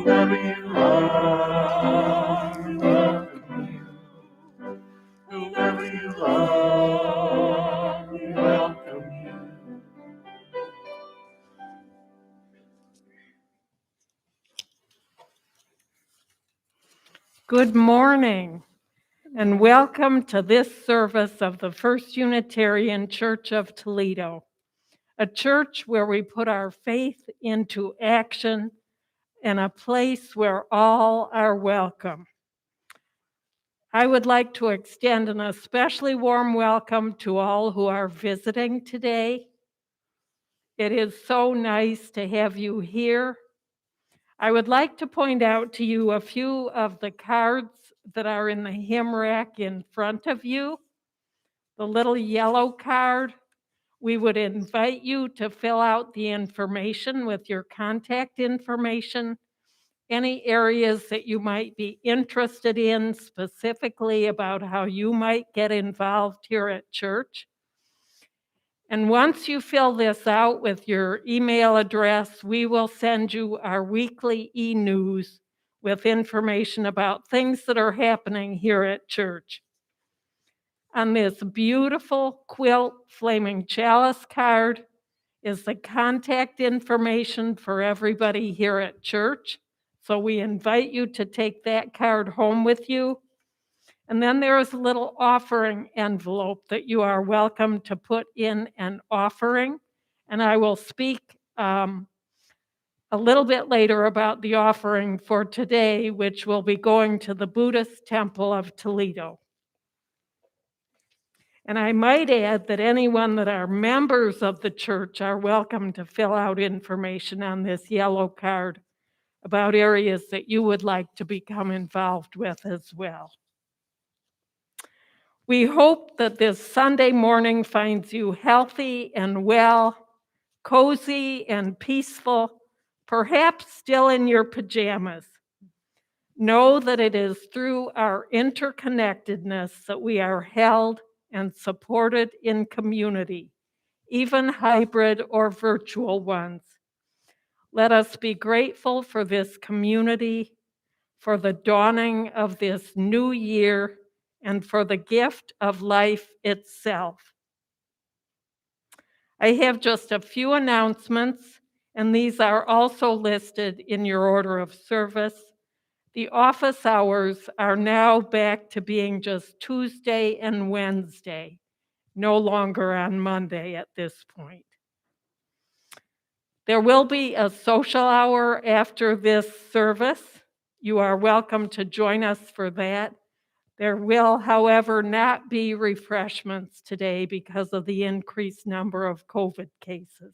Whoever you are, we welcome you. Whoever you are, we welcome you. Good morning, and welcome to this service of the First Unitarian Church of Toledo, a church where we put our faith into action and a place where all are welcome. I would like to extend an especially warm welcome to all who are visiting today. It is so nice to have you here. I would like to point out to you a few of the cards that are in the hymn rack in front of you. The little yellow card, we would invite you to fill out the information with your contact information, any areas that you might be interested in specifically about how you might get involved here at church. And once you fill this out with your email address, we will send you our weekly e-news with information about things that are happening here at church. On this beautiful quilt flaming chalice card is the contact information for everybody here at church. So we invite you to take that card home with you. And then there is a little offering envelope that you are welcome to put in an offering. And I will speak a little bit later about the offering for today, which will be going to the Buddhist Temple of Toledo. And I might add that anyone that are members of the church are welcome to fill out information on this yellow card about areas that you would like to become involved with as well. We hope that this Sunday morning finds you healthy and well, cozy and peaceful, perhaps still in your pajamas. Know that it is through our interconnectedness that we are held and supported in community, even hybrid or virtual ones. Let us be grateful for this community, for the dawning of this new year, and for the gift of life itself. I have just a few announcements, and these are also listed in your order of service. The office hours are now back to being just Tuesday and Wednesday, no longer on Monday at this point. There will be a social hour after this service. You are welcome to join us for that. There will, however, not be refreshments today because of the increased number of COVID cases.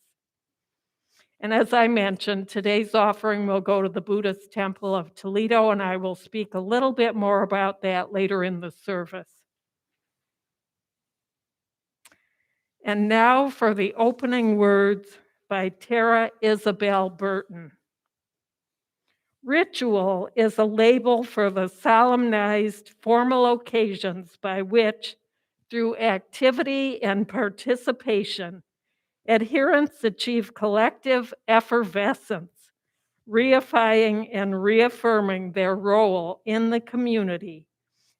And as I mentioned, today's offering will go to the Buddhist Temple of Toledo, and I will speak a little bit more about that later in the service. And now for the opening words by Tara Isabel Burton. Ritual is a label for the solemnized formal occasions by which, through activity and participation, adherents achieve collective effervescence, reifying and reaffirming their role in the community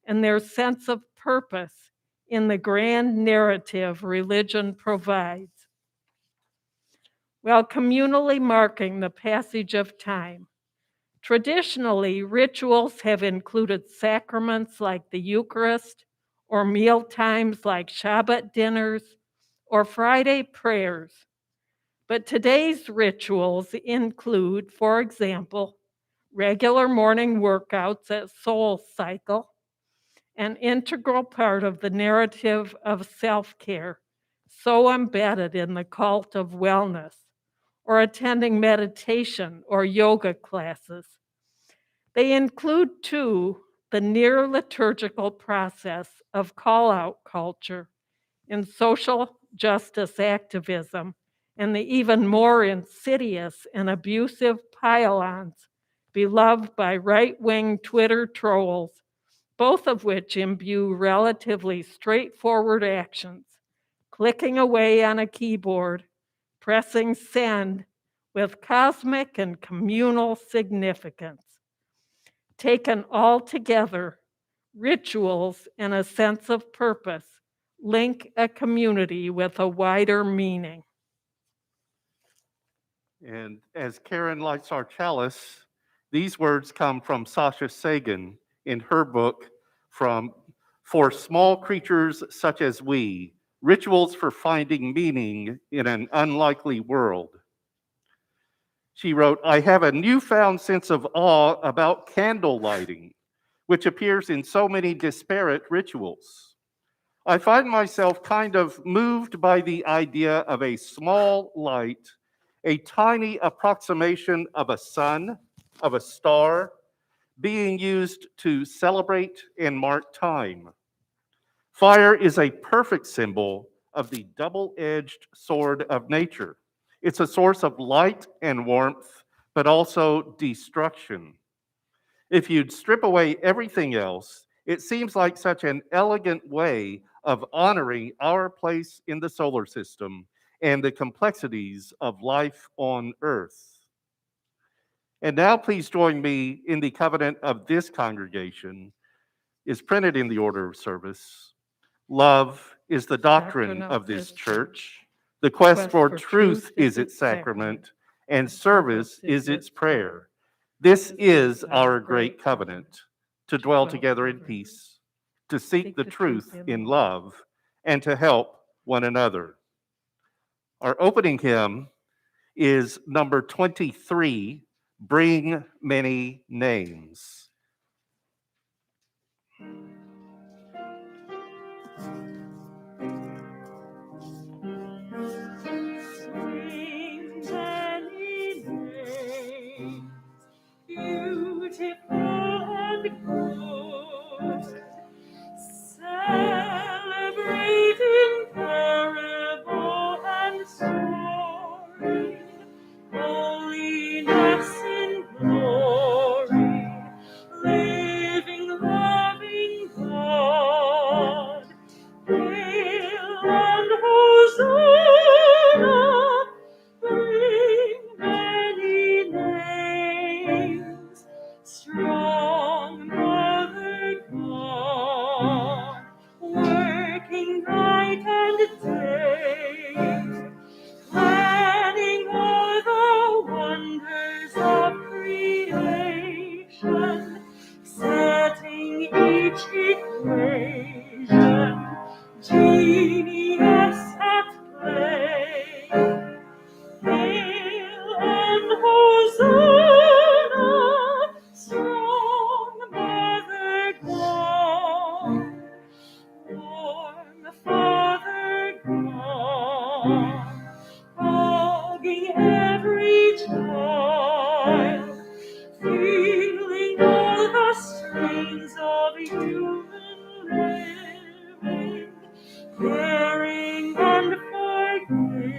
and their sense of purpose in the grand narrative religion provides. While communally marking the passage of time, traditionally, rituals have included sacraments like the Eucharist, or meal times like Shabbat dinners, or Friday prayers. But today's rituals include, for example, regular morning workouts at Soul Cycle, an integral part of the narrative of self-care, so embedded in the cult of wellness, or attending meditation or yoga classes. They include, too, the near liturgical process of call-out culture in social justice activism and the even more insidious and abusive pile-ons beloved by right-wing Twitter trolls, both of which imbue relatively straightforward actions, clicking away on a keyboard, pressing send with cosmic and communal significance. Taken all together, rituals and a sense of purpose link a community with a wider meaning. And as Karen lights our chalice, these words come from Sasha Sagan in her book For Small Creatures Such as We, Rituals for Finding Meaning in an Unlikely World. She wrote, I have a newfound sense of awe about candle lighting, which appears in so many disparate rituals. I find myself kind of moved by the idea of a small light, a tiny approximation of a sun, of a star, being used to celebrate and mark time. Fire is a perfect symbol of the double-edged sword of nature. It's a source of light and warmth, but also destruction. If you'd strip away everything else, it seems like such an elegant way of honoring our place in the solar system and the complexities of life on Earth. And now please join me in the covenant of this congregation, is printed in the order of service. Love is the doctrine of this church. The quest for truth is its sacrament, and service is its prayer. This is our great covenant, to dwell together in peace, to seek the truth in love, and to help one another. Our opening hymn is number 23, Bring Many Names. Beautiful and good, celebrating parable and story, holiness in glory, living, loving God, hail and Hosanna, bring many names, strong Mother God, working night and day, planning all the wonders of creation, setting each equation, genius at play. Hail and Hosanna, strong Mother God, warm Father God, hugging every child, feeling all the strains of human living, caring and forgiving,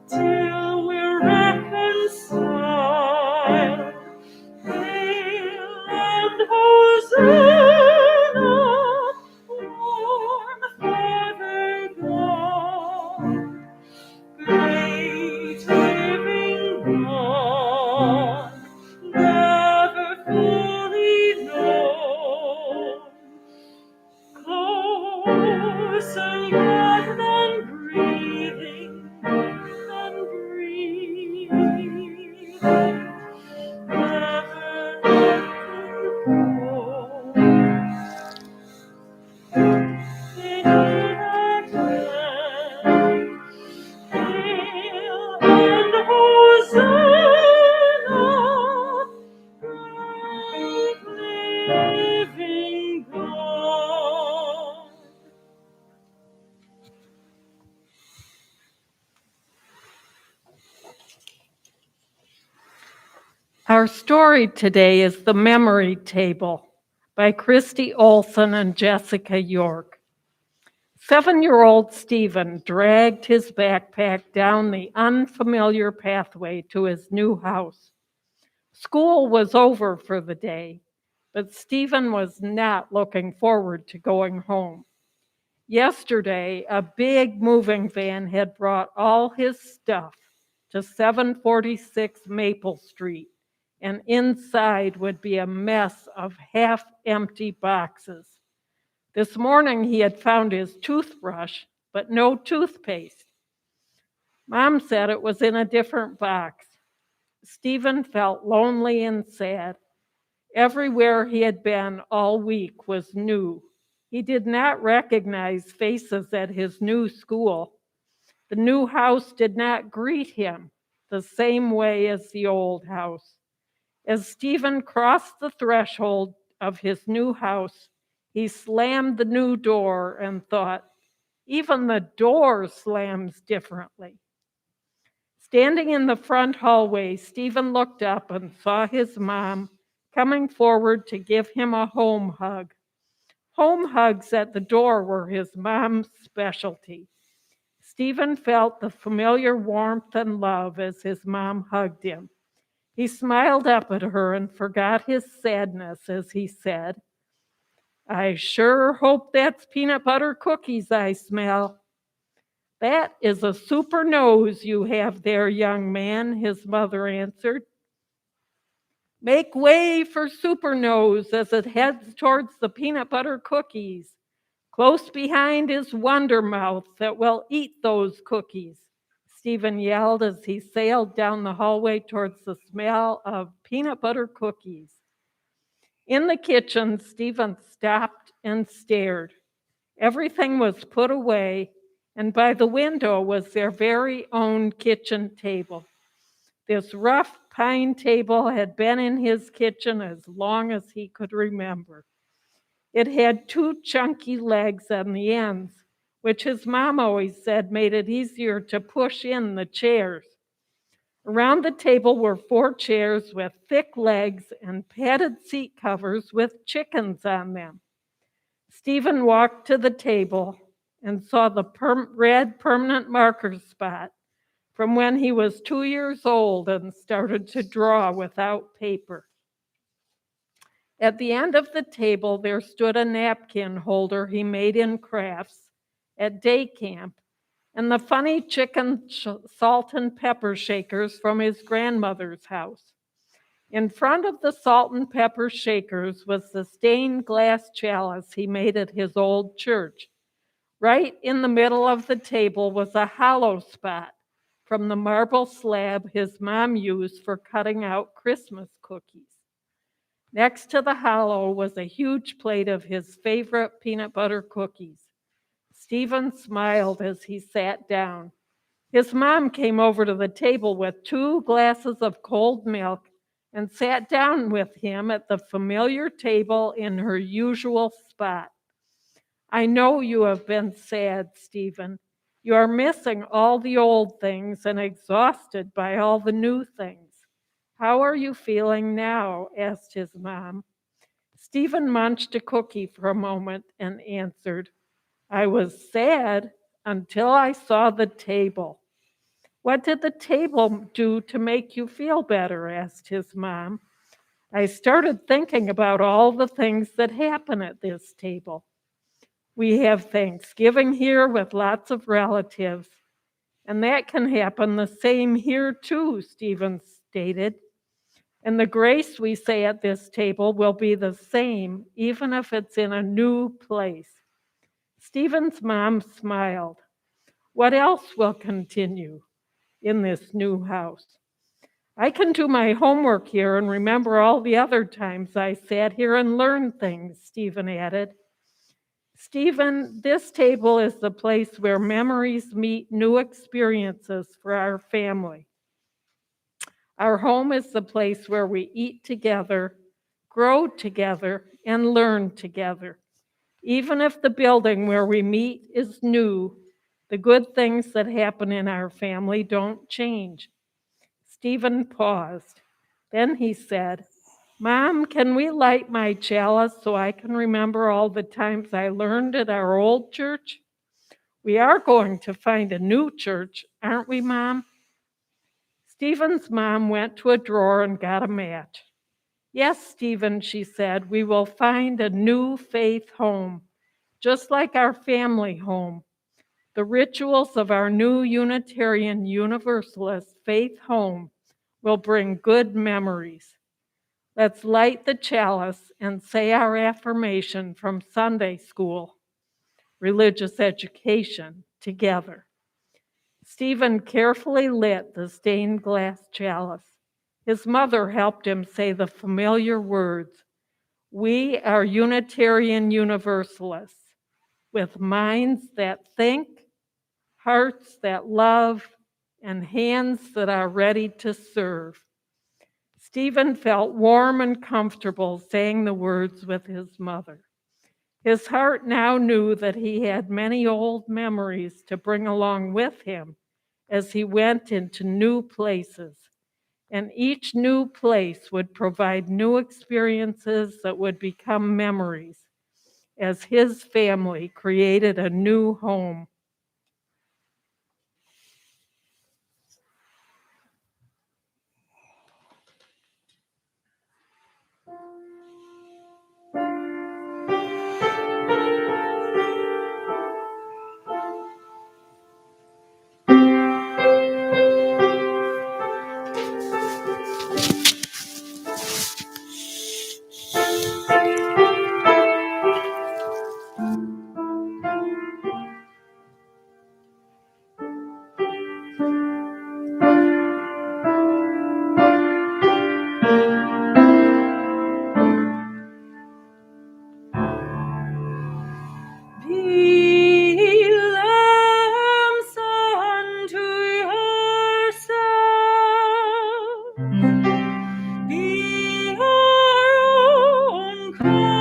till we're reconciled. Hail and Hosanna, warm Father God, great living God, never fully known, closer yet than breathing, never letting go. Hail and Hosanna, great living God. Our story today is The Memory Table by Christy, Olson, and Jessica York. 7-year-old Stephen dragged his backpack down the unfamiliar pathway to his new house. School was over for the day, but Stephen was not looking forward to going home. Yesterday, a big moving van had brought all his stuff to 746 Maple Street, and inside would be a mess of half-empty boxes. This morning he had found his toothbrush, but no toothpaste. Mom said it was in a different box. Stephen felt lonely and sad. Everywhere he had been all week was new. He did not recognize faces at his new school. The new house did not greet him the same way as the old house. As Stephen crossed the threshold of his new house, he slammed the new door and thought, even the door slams differently. Standing in the front hallway, Stephen looked up and saw his mom coming forward to give him a home hug. Home hugs at the door were his mom's specialty. Stephen felt the familiar warmth and love as his mom hugged him. He smiled up at her and forgot his sadness as he said, "I sure hope that's peanut butter cookies I smell." "That is a super nose you have there, young man," his mother answered. "Make way for Super Nose as it heads towards the peanut butter cookies. Close behind is Wonder Mouth that will eat those cookies," Stephen yelled as he sailed down the hallway towards the smell of peanut butter cookies. In the kitchen, Stephen stopped and stared. Everything was put away, and by the window was their very own kitchen table. This rough pine table had been in his kitchen as long as he could remember. It had two chunky legs on the ends, which his mom always said made it easier to push in the chairs. Around the table were 4 chairs with thick legs and padded seat covers with chickens on them. Stephen walked to the table and saw the red permanent marker spot from when he was 2 years old and started to draw without paper. At the end of the table, there stood a napkin holder he made in crafts at day camp, and the funny chicken salt and pepper shakers from his grandmother's house. In front of the salt and pepper shakers was the stained glass chalice he made at his old church. Right in the middle of the table was a hollow spot from the marble slab his mom used for cutting out Christmas cookies. Next to the hollow was a huge plate of his favorite peanut butter cookies. Stephen smiled as he sat down. His mom came over to the table with 2 glasses of cold milk and sat down with him at the familiar table in her usual spot. "I know you have been sad, Stephen. You are missing all the old things and exhausted by all the new things. How are you feeling now?" asked his mom. Stephen munched a cookie for a moment and answered, "I was sad until I saw the table." "What did the table do to make you feel better?" asked his mom. "I started thinking about all the things that happen at this table. We have Thanksgiving here with lots of relatives, and that can happen the same here too," Stephen stated. "And the grace we say at this table will be the same, even if it's in a new place." Stephen's mom smiled. "What else will continue in this new house?" "I can do my homework here and remember all the other times I sat here and learned things," Stephen added. "Stephen, this table is the place where memories meet new experiences for our family. Our home is the place where we eat together, grow together, and learn together. Even if the building where we meet is new, the good things that happen in our family don't change." Stephen paused. Then he said, "Mom, can we light my chalice so I can remember all the times I learned at our old church? We are going to find a new church, aren't we, Mom?" Stephen's mom went to a drawer and got a match. "Yes, Stephen," she said, "we will find a new faith home, just like our family home. The rituals of our new Unitarian Universalist faith home will bring good memories. Let's light the chalice and say our affirmation from Sunday school, religious education, together. Stephen carefully lit the stained glass chalice. His mother helped him say the familiar words, "We are Unitarian Universalists, with minds that think, hearts that love, and hands that are ready to serve." Stephen felt warm and comfortable saying the words with his mother. His heart now knew that he had many old memories to bring along with him as he went into new places. And each new place would provide new experiences that would become memories as his family created a new home. Be lambs unto yourself, be your own confidence.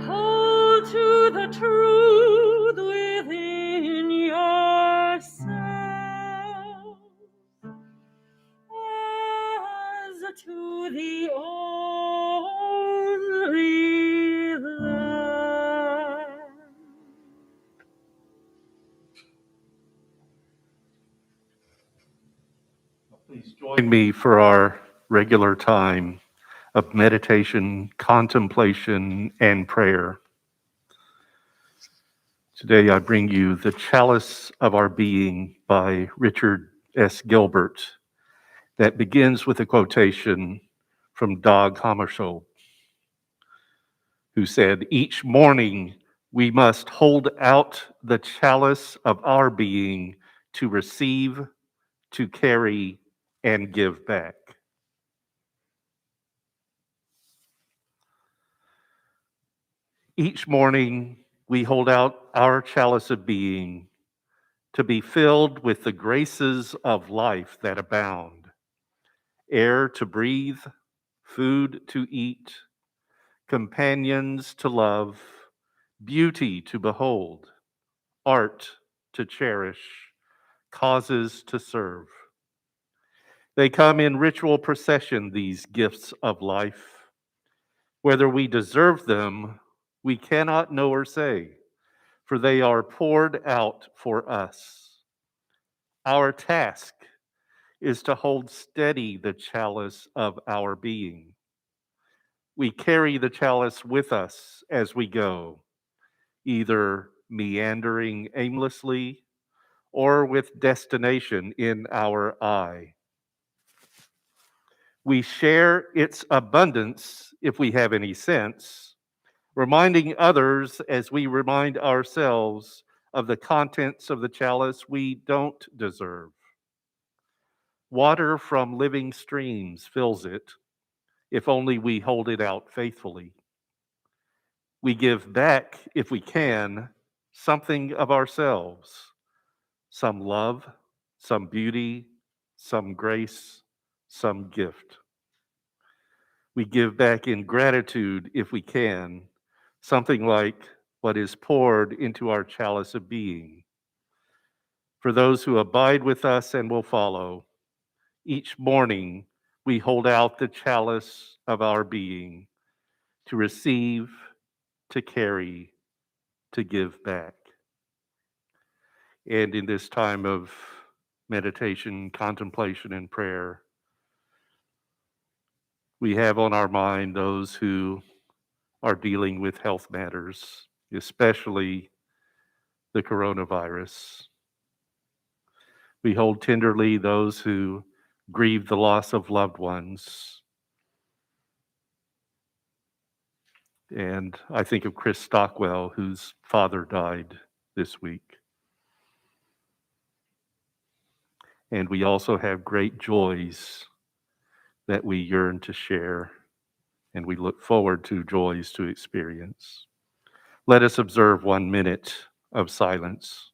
Hold to the truth within yourself as to the only lamp. Please join me for our regular time of meditation, contemplation, and prayer. Today I bring you The Chalice of Our Being by Richard S. Gilbert that begins with a quotation from Dag Hammarskjöld, who said, "Each morning we must hold out the chalice of our being to receive, to carry, and give back." Each morning we hold out our chalice of being to be filled with the graces of life that abound: air to breathe, food to eat, companions to love, beauty to behold, art to cherish, causes to serve. They come in ritual procession, these gifts of life. Whether we deserve them, we cannot know or say, for they are poured out for us. Our task is to hold steady the chalice of our being. We carry the chalice with us as we go, either meandering aimlessly or with destination in our eye. We share its abundance if we have any sense, reminding others as we remind ourselves of the contents of the chalice we don't deserve. Water from living streams fills it, if only we hold it out faithfully. We give back, if we can, something of ourselves, some love, some beauty, some grace, some gift. We give back in gratitude, if we can, something like what is poured into our chalice of being. For those who abide with us and will follow, each morning we hold out the chalice of our being to receive, to carry, to give back. And in this time of meditation, contemplation, and prayer, we have on our mind those who are dealing with health matters, especially the coronavirus. We hold tenderly those who grieve the loss of loved ones. And I think of Chris Stockwell, whose father died this week. And we also have great joys that we yearn to share, and we look forward to joys to experience. Let us observe 1 minute of silence.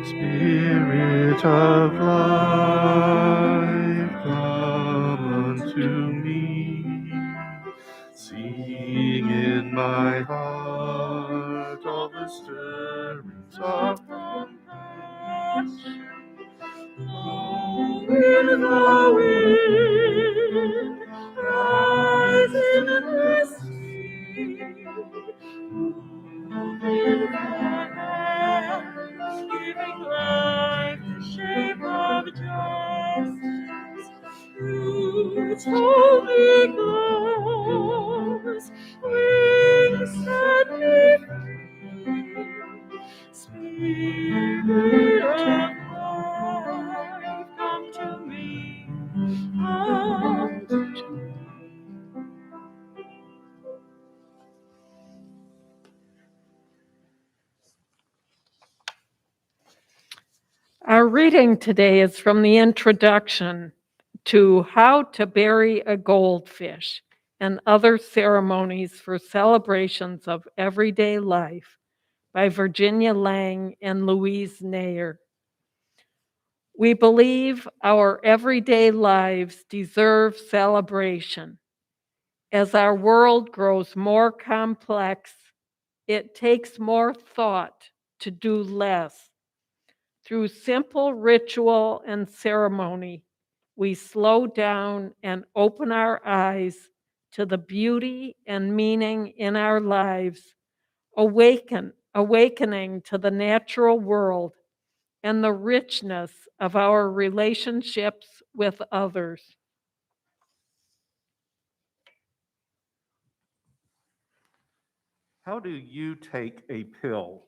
Spirit of life, come unto me. Sing in my heart all the stirrings of compassion. Blow in the wind, rise in the sea. Move in the heavens, giving life the shape of justice. Roots holy glows, wings set me free. Spirit of life, come to me, come to me. Our reading today is from the introduction to How to Bury a Goldfish and Other Ceremonies for Celebrations of Everyday Life by Virginia Lang and Louise Nair. We believe our everyday lives deserve celebration. As our world grows more complex, it takes more thought to do less. Through simple ritual and ceremony, we slow down and open our eyes to the beauty and meaning in our lives, awakening to the natural world and the richness of our relationships with others. How do you take a pill?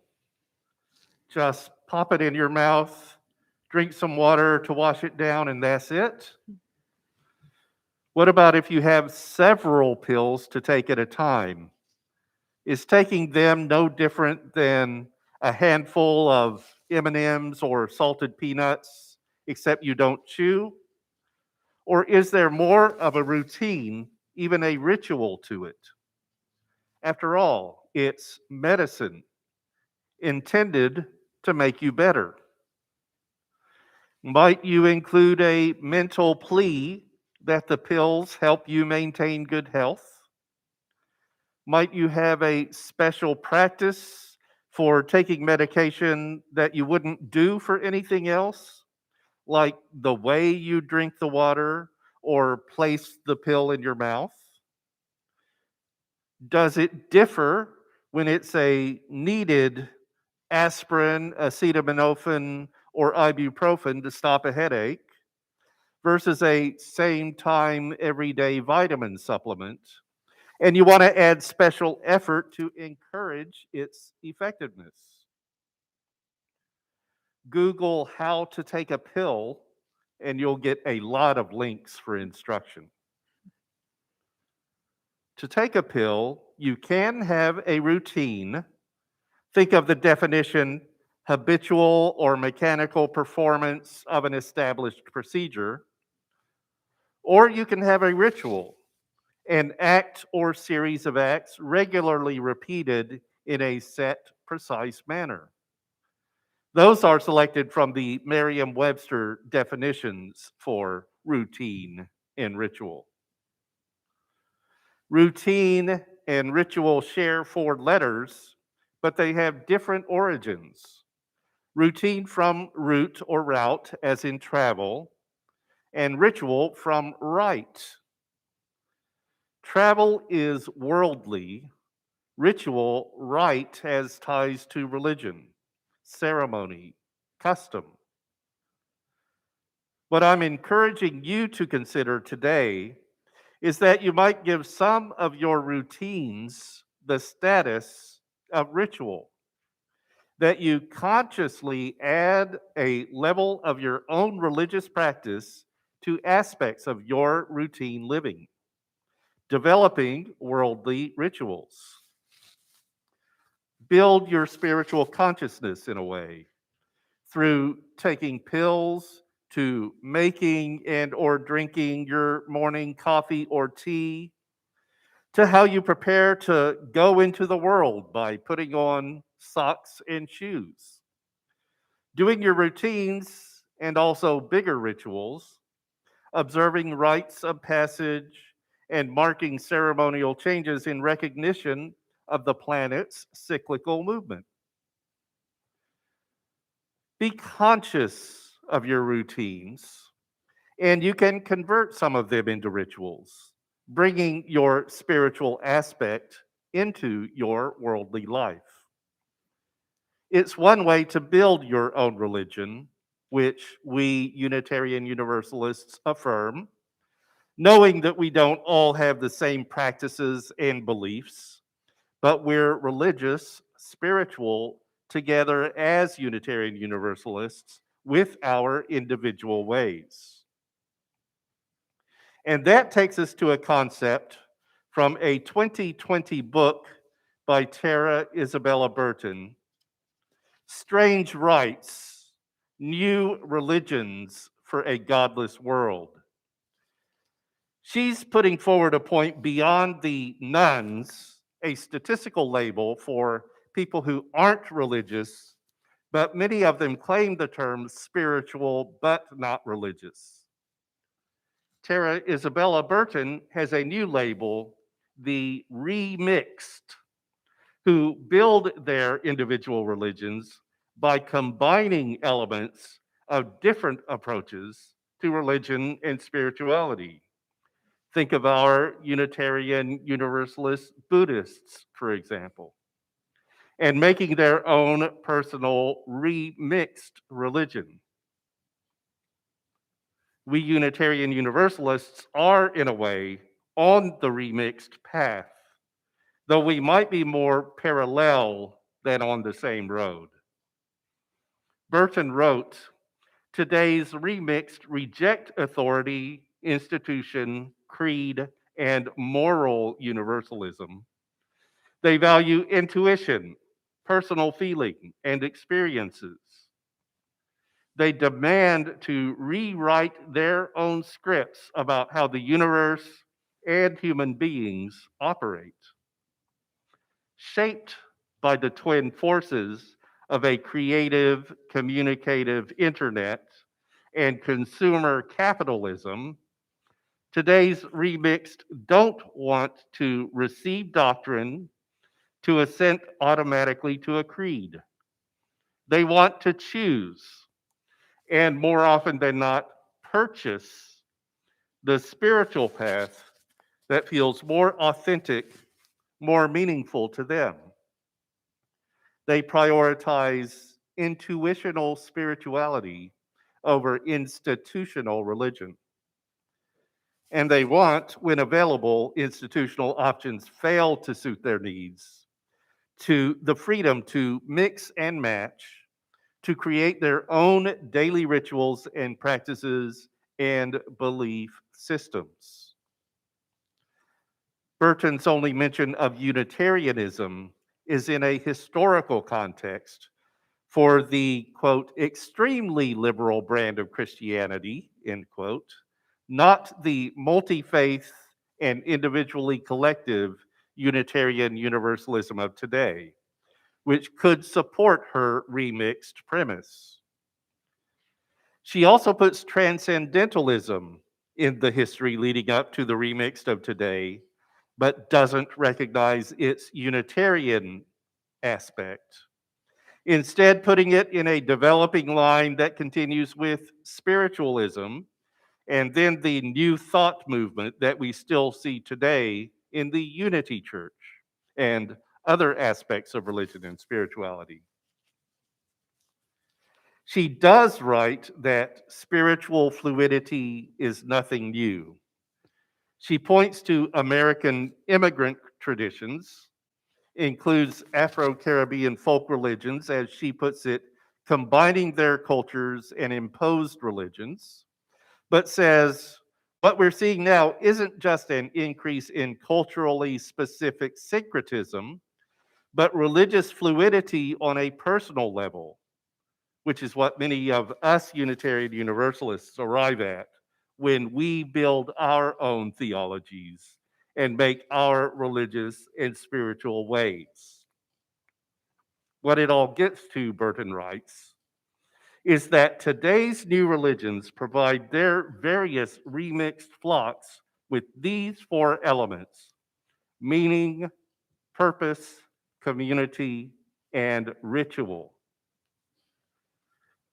Just pop it in your mouth, drink some water to wash it down, and that's it? What about if you have several pills to take at a time? Is taking them no different than a handful of M&Ms or salted peanuts, except you don't chew? Or is there more of a routine, even a ritual to it? After all, it's medicine intended to make you better. Might you include a mental plea that the pills help you maintain good health? Might you have a special practice for taking medication that you wouldn't do for anything else, like the way you drink the water or place the pill in your mouth? Does it differ when it's a needed aspirin, acetaminophen, or ibuprofen to stop a headache versus a same time everyday vitamin supplement? And you want to add special effort to encourage its effectiveness. Google how to take a pill, and you'll get a lot of links for instruction. To take a pill, you can have a routine. Think of the definition habitual or mechanical performance of an established procedure. Or you can have a ritual, an act or series of acts regularly repeated in a set, precise manner. Those are selected from the Merriam-Webster definitions for routine and ritual. Routine and ritual share 4 letters, but they have different origins. Routine from route or route, as in travel, and ritual from rite. Travel is worldly, ritual, rite, has ties to religion, ceremony, custom. What I'm encouraging you to consider today is that you might give some of your routines the status of ritual, that you consciously add a level of your own religious practice to aspects of your routine living, developing worldly rituals. Build your spiritual consciousness in a way through taking pills to making and or drinking your morning coffee or tea, to how you prepare to go into the world by putting on socks and shoes. Doing your routines and also bigger rituals, observing rites of passage, and marking ceremonial changes in recognition of the planet's cyclical movement. Be conscious of your routines, and you can convert some of them into rituals, bringing your spiritual aspect into your worldly life. It's one way to build your own religion, which we Unitarian Universalists affirm, knowing that we don't all have the same practices and beliefs, but we're religious, spiritual, together as Unitarian Universalists with our individual ways. And that takes us to a concept from a 2020 book by Tara Isabella Burton, Strange Rites, New Religions for a Godless World. She's putting forward a point beyond the nuns, a statistical label for people who aren't religious, but many of them claim the term spiritual but not religious. Tara Isabella Burton has a new label, the remixed, who build their individual religions by combining elements of different approaches to religion and spirituality. Think of our Unitarian Universalist Buddhists, for example, and making their own personal remixed religion. We Unitarian Universalists are, in a way, on the remixed path, though we might be more parallel than on the same road. Burton wrote, today's remixed reject authority, institution, creed, and moral universalism. They value intuition, personal feeling, and experiences. They demand to rewrite their own scripts about how the universe and human beings operate. Shaped by the twin forces of a creative, communicative internet and consumer capitalism, today's remixed don't want to receive doctrine to assent automatically to a creed. They want to choose, and more often than not, purchase the spiritual path that feels more authentic, more meaningful to them. They prioritize intuitional spirituality over institutional religion. And they want, when available, institutional options fail to suit their needs, to the freedom to mix and match, to create their own daily rituals and practices and belief systems. Burton's only mention of Unitarianism is in a historical context for the, quote, extremely liberal brand of Christianity, end quote, not the multi-faith and individually collective Unitarian Universalism of today, which could support her remixed premise. She also puts transcendentalism in the history leading up to the remixed of today, but doesn't recognize its Unitarian aspect. Instead, putting it in a developing line that continues with spiritualism and then the new thought movement that we still see today in the Unity Church and other aspects of religion and spirituality. She does write that spiritual fluidity is nothing new. She points to American immigrant traditions, includes Afro-Caribbean folk religions, as she puts it, combining their cultures and imposed religions, but says what we're seeing now isn't just an increase in culturally specific syncretism, but religious fluidity on a personal level, which is what many of us Unitarian Universalists arrive at when we build our own theologies and make our religious and spiritual ways. What it all gets to, Burton writes, is that today's new religions provide their various remixed flocks with these four elements: meaning, purpose, community, and ritual.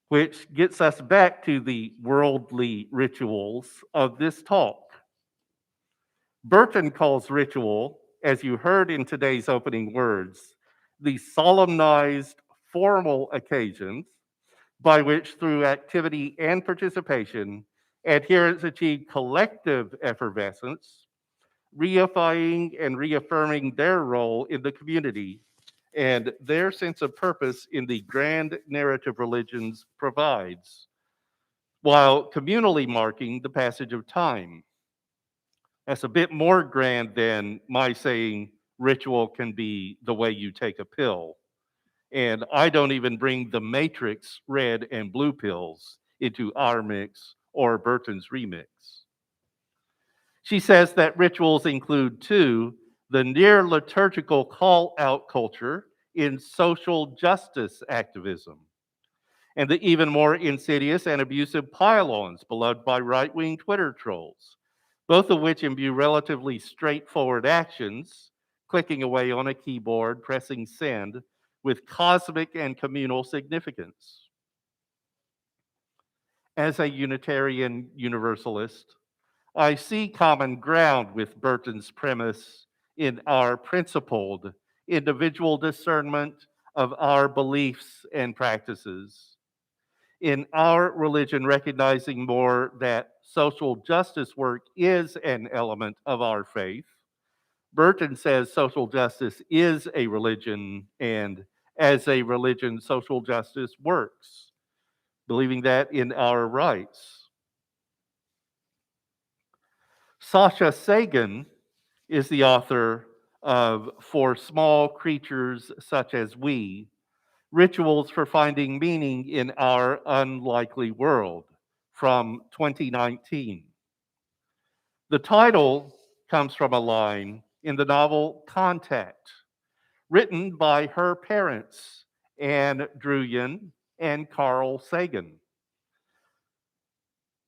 Which gets us back to the worldly rituals of this talk. Burton calls ritual, as you heard in today's opening words, the solemnized formal occasions by which, through activity and participation, adherents achieve collective effervescence, reifying and reaffirming their role in the community and their sense of purpose in the grand narrative religions provides, while communally marking the passage of time. That's a bit more grand than my saying ritual can be the way you take a pill. And I don't even bring the Matrix red and blue pills into our mix or Burton's remix. She says that rituals include, too, the near liturgical call out culture in social justice activism, and the even more insidious and abusive pile-ons beloved by right-wing Twitter trolls, both of which imbue relatively straightforward actions, clicking away on a keyboard, pressing send, with cosmic and communal significance. As a Unitarian Universalist, I see common ground with Burton's premise in our principled individual discernment of our beliefs and practices. In our religion, recognizing more that social justice work is an element of our faith. Burton says social justice is a religion, and as a religion, social justice works, believing that in our rites. Sasha Sagan is the author of For Small Creatures Such as We, Rituals for Finding Meaning in Our Unlikely World from 2019. The title comes from a line in the novel Contact, written by her parents, Anne Druyan and Carl Sagan,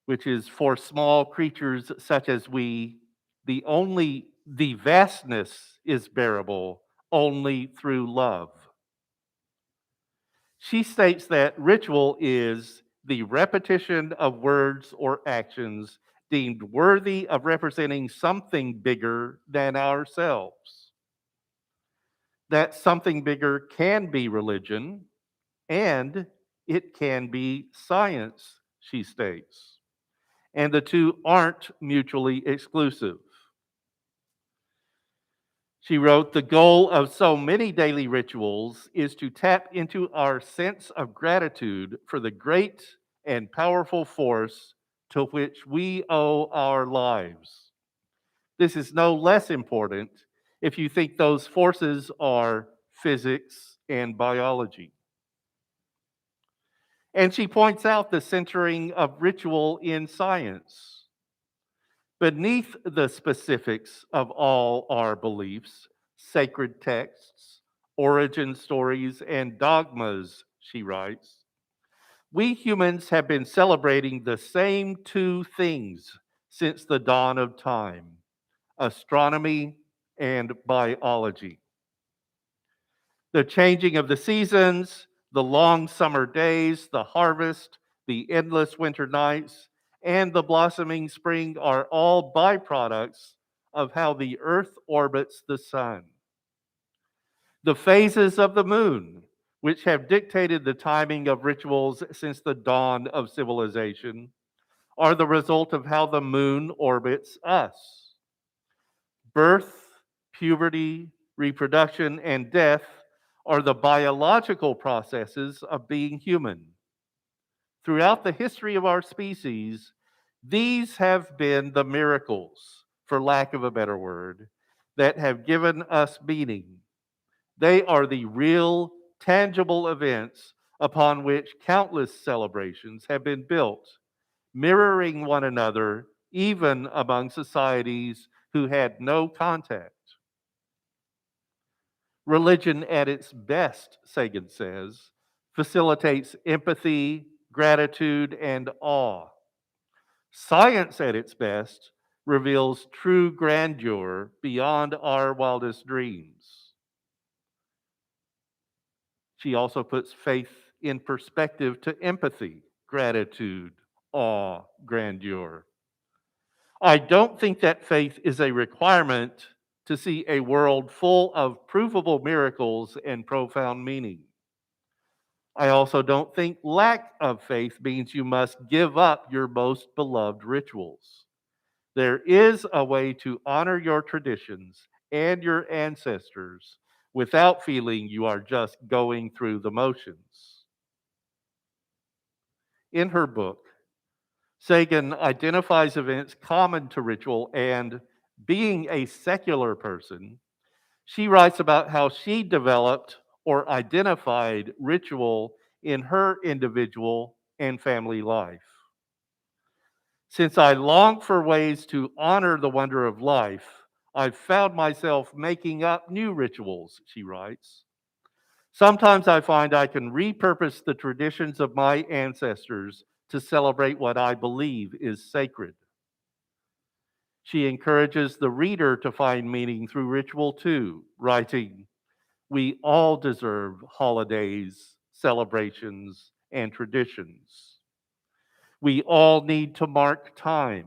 which is for small creatures such as we, the vastness is bearable only through love. She states that ritual is the repetition of words or actions deemed worthy of representing something bigger than ourselves. That something bigger can be religion and it can be science, she states. And the two aren't mutually exclusive. She wrote, the goal of so many daily rituals is to tap into our sense of gratitude for the great and powerful force to which we owe our lives. This is no less important if you think those forces are physics and biology. And she points out the centering of ritual in science. Beneath the specifics of all our beliefs, sacred texts, origin stories, and dogmas, she writes, we humans have been celebrating the same two things since the dawn of time: astronomy and biology. The changing of the seasons, the long summer days, the harvest, the endless winter nights, and the blossoming spring are all byproducts of how the earth orbits the sun. The phases of the moon, which have dictated the timing of rituals since the dawn of civilization, are the result of how the moon orbits us. Birth, puberty, reproduction, and death are the biological processes of being human. Throughout the history of our species, these have been the miracles, for lack of a better word, that have given us meaning. They are the real, tangible events upon which countless celebrations have been built, mirroring one another even among societies who had no contact. Religion at its best, Sagan says, facilitates empathy, gratitude, and awe. Science at its best reveals true grandeur beyond our wildest dreams. She also puts faith in perspective to empathy, gratitude, awe, grandeur. I don't think that faith is a requirement to see a world full of provable miracles and profound meaning. I also don't think lack of faith means you must give up your most beloved rituals. There is a way to honor your traditions and your ancestors without feeling you are just going through the motions. In her book, Sagan identifies events common to ritual, and being a secular person, she writes about how she developed or identified ritual in her individual and family life. Since I long for ways to honor the wonder of life, I've found myself making up new rituals, she writes. Sometimes I find I can repurpose the traditions of my ancestors to celebrate what I believe is sacred. She encourages the reader to find meaning through ritual too, writing, we all deserve holidays, celebrations, and traditions. We all need to mark time.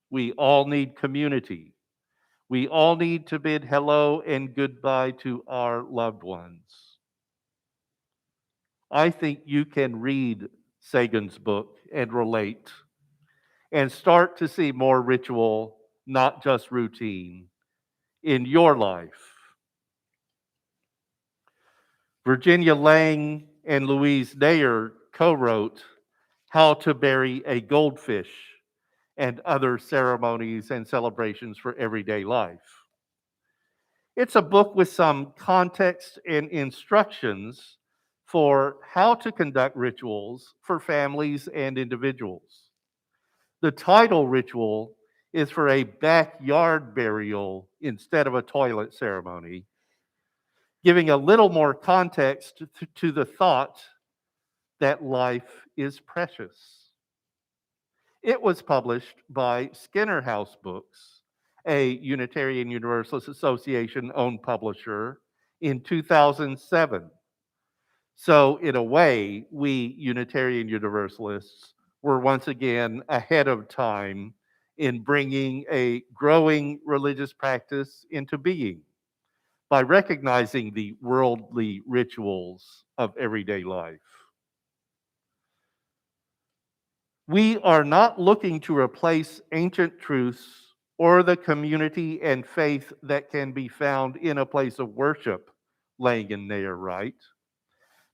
We all need community. We all need to bid hello and goodbye to our loved ones. I think you can read Sagan's book and relate and start to see more ritual, not just routine, in your life. Virginia Lang and Louise Nayer co-wrote How to Bury a Goldfish and Other Ceremonies and Celebrations for Everyday Life. It's a book with some context and instructions for how to conduct rituals for families and individuals. The title ritual is for a backyard burial instead of a toilet ceremony, giving a little more context to the thought that life is precious. It was published by Skinner House Books, a Unitarian Universalist Association owned publisher, in 2007. So, in a way, we Unitarian Universalists were once again ahead of time in bringing a growing religious practice into being by recognizing the worldly rituals of everyday life. We are not looking to replace ancient truths or the community and faith that can be found in a place of worship, Lang and Nayer write.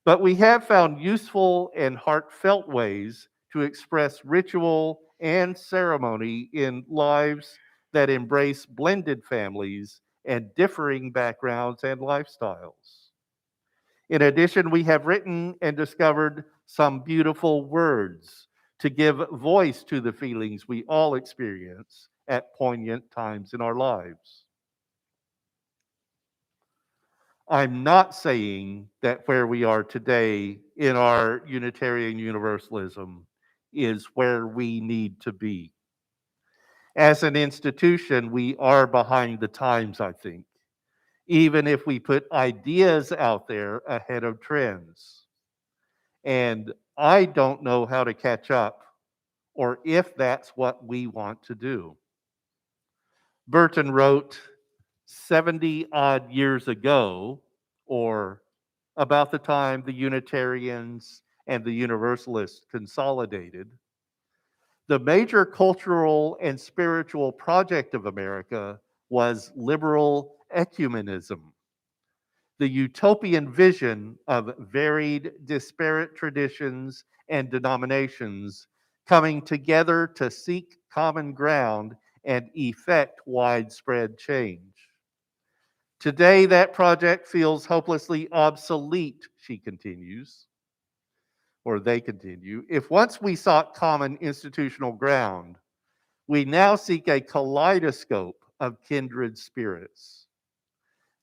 But we have found useful and heartfelt ways to express ritual and ceremony in lives that embrace blended families and differing backgrounds and lifestyles. In addition, we have written and discovered some beautiful words to give voice to the feelings we all experience at poignant times in our lives. I'm not saying that where we are today in our Unitarian Universalism is where we need to be. As an institution, we are behind the times, I think, even if we put ideas out there ahead of trends. And I don't know how to catch up or if that's what we want to do. Burton wrote 70 odd years ago, or about the time the Unitarians and the Universalists consolidated, the major cultural and spiritual project of America was liberal ecumenism, the utopian vision of varied, disparate traditions and denominations coming together to seek common ground and effect widespread change. Today, that project feels hopelessly obsolete, she continues, or they continue. If once we sought common institutional ground, we now seek a kaleidoscope of kindred spirits.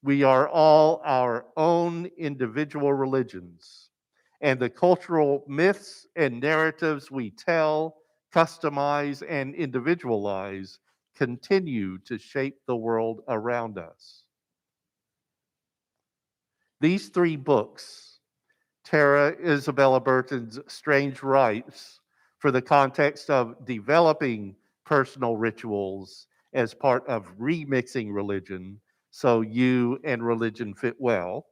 We are all our own individual religions, and the cultural myths and narratives we tell, customize, and individualize continue to shape the world around us. These three books, Tara Isabella Burton's Strange Rites, for the context of developing personal rituals as part of remixing religion so you and religion fit well.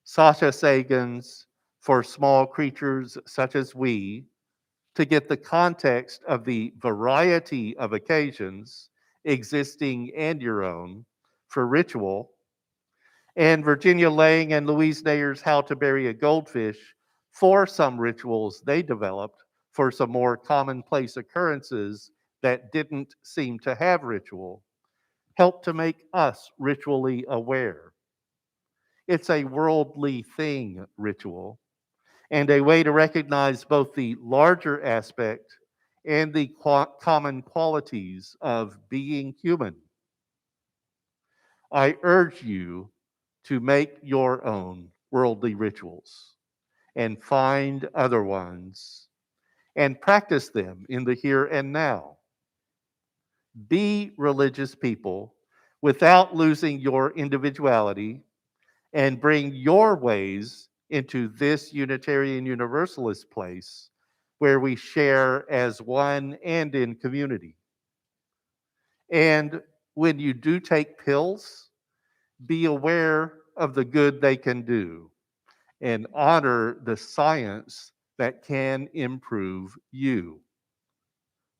Sasha Sagan's For Small Creatures Such as We, to get the context of the variety of occasions, existing and your own, for ritual. And Virginia Lang and Louise Nayer's How to Bury a Goldfish for some rituals they developed for some more commonplace occurrences that didn't seem to have ritual, help to make us ritually aware. It's a worldly thing, ritual, and a way to recognize both the larger aspect and the common qualities of being human. I urge you to make your own worldly rituals and find other ones and practice them in the here and now. Be religious people without losing your individuality and bring your ways into this Unitarian Universalist place where we share as one and in community. And when you do take pills, be aware of the good they can do and honor the science that can improve you.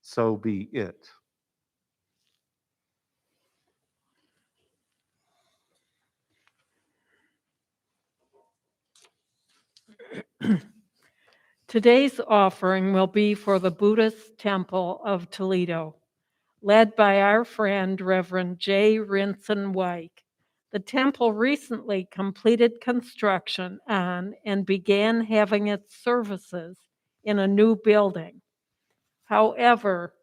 So be it. Today's offering will be for the Buddhist Temple of Toledo, led by our friend Reverend J. Rinson Wyke. The temple recently completed construction on and began having its services in a new building. However,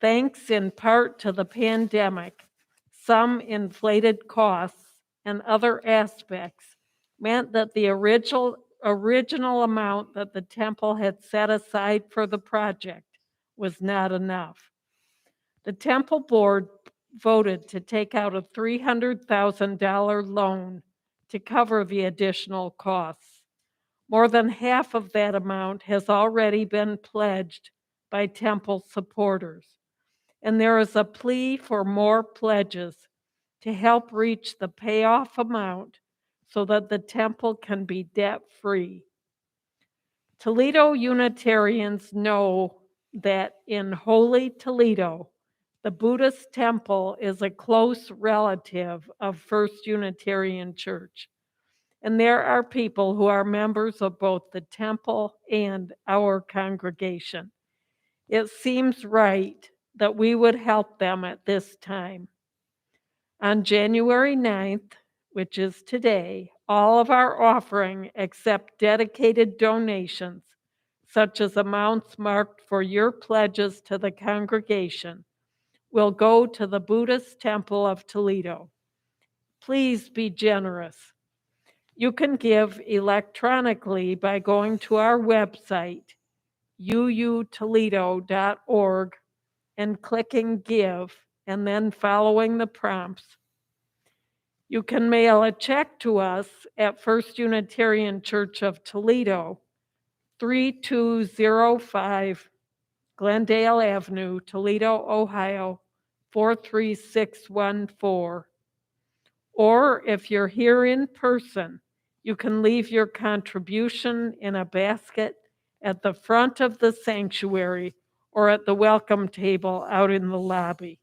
thanks in part to the pandemic, some inflated costs and other aspects meant that the original amount that the temple had set aside for the project was not enough. The temple board voted to take out a $300,000 loan to cover the additional costs. More than half of that amount has already been pledged by temple supporters, and there is a plea for more pledges to help reach the payoff amount so that the temple can be debt-free. Toledo Unitarians know that in Holy Toledo, the Buddhist temple is a close relative of First Unitarian Church, and there are people who are members of both the temple and our congregation. It seems right that we would help them at this time. On January 9th, which is today, all of our offering except dedicated donations, such as amounts marked for your pledges to the congregation, will go to the Buddhist Temple of Toledo. Please be generous. You can give electronically by going to our website, uutoledo.org, and clicking Give, and then following the prompts. You can mail a check to us at First Unitarian Church of Toledo, 3205 Glendale Avenue, Toledo, Ohio, 43614. Or if you're here in person, you can leave your contribution in a basket at the front of the sanctuary or at the welcome table out in the lobby.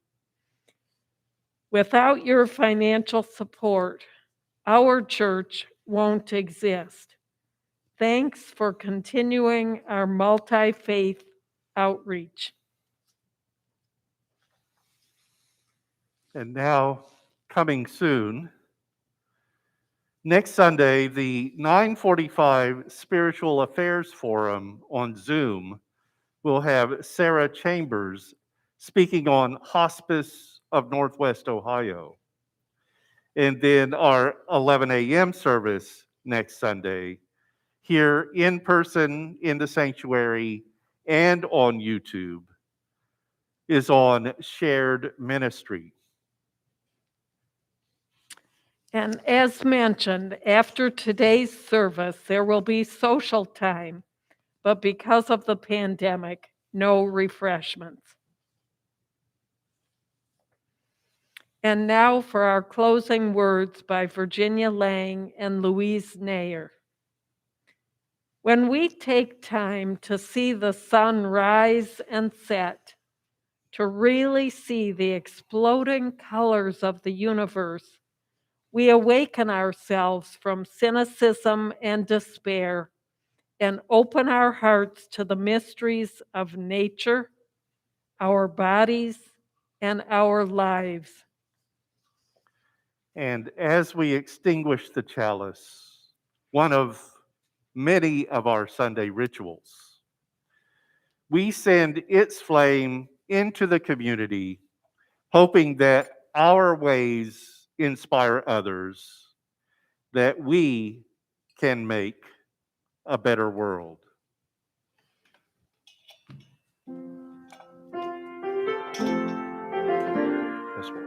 Without your financial support, our church won't exist. Thanks for continuing our multi-faith outreach. And now, coming soon, next Sunday, the 9:45 Spiritual Affairs Forum on Zoom will have Sarah Chambers speaking on Hospice of Northwest Ohio. And then our 11 a.m. service next Sunday, here in person in the sanctuary and on YouTube, is on shared ministry. And as mentioned, after today's service, there will be social time, but because of the pandemic, no refreshments. And now for our closing words by Virginia Lang and Louise Nair. When we take time to see the sun rise and set, to really see the exploding colors of the universe, we awaken ourselves from cynicism and despair and open our hearts to the mysteries of nature, our bodies, and our lives. And as we extinguish the chalice, one of many of our Sunday rituals, we send its flame into the community, hoping that our ways inspire others, that we can make a better world. Yes, Lord.